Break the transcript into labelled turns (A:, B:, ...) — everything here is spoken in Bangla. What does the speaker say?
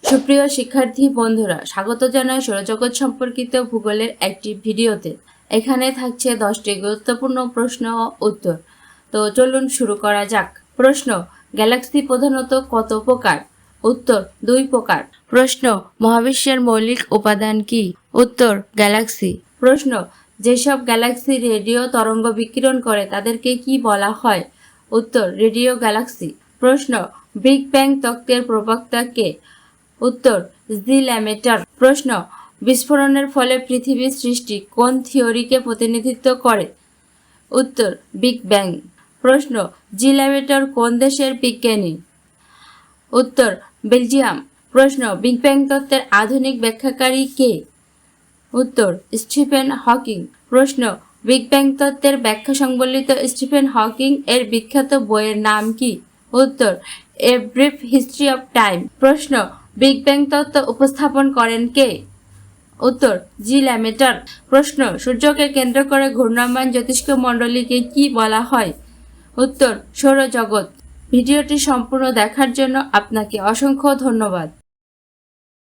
A: সুপ্রিয় শিক্ষার্থী বন্ধুরা, স্বাগত জানাই সৌরজগৎ সম্পর্কিত ভূগোলের একটি ভিডিওতে। এখানে থাকছে 10টি গুরুত্বপূর্ণ প্রশ্ন ও উত্তর। তো চলুন শুরু করা যাক। প্রশ্ন: গ্যালাক্সি প্রধানত কত প্রকার? উত্তর: 2 প্রকার। প্রশ্ন: মহাবিশ্বের মৌলিক উপাদান কি? উত্তর: গ্যালাক্সি। প্রশ্ন: যেসব গ্যালাক্সি রেডিও তরঙ্গ বিকিরণ করে তাদেরকে কি বলা হয়? উত্তর: রেডিও গ্যালাক্সি। প্রশ্ন: বিগ ব্যাং তত্ত্বের প্রবক্তা কে? উত্তর: জি ল্যামেটার। প্রশ্ন: বিস্ফোরণের ফলে পৃথিবীর সৃষ্টি কোন থিওরিকে প্রতিনিধিত্ব করে? উত্তর: বিগ ব্যাং। প্রশ্ন: জি ল্যামেটার কোন দেশের বিজ্ঞানী? উত্তর: বেলজিয়াম। প্রশ্ন: বিগ ব্যাং তত্ত্বের আধুনিক ব্যাখ্যাকারী কে? উত্তর: স্টিফেন হকিং। প্রশ্ন: বিগ ব্যাং তত্ত্বের ব্যাখ্যা সংবলিত স্টিফেন হকিং এর বিখ্যাত বইয়ের নাম কি? উত্তর: a brief history of time. প্রশ্ন: বিগ ব্যাং তত্ত্ব উপস্থাপন করেন কে? উত্তর: জি ল্যামেটার। প্রশ্ন: সূর্যকে কেন্দ্র করে ঘূর্ণায়মান জ্যোতিষ্ক মণ্ডলীকে কি বলা হয়? উত্তর: সৌরজগৎ। ভিডিওটি সম্পূর্ণ দেখার জন্য আপনাকে অসংখ্য ধন্যবাদ।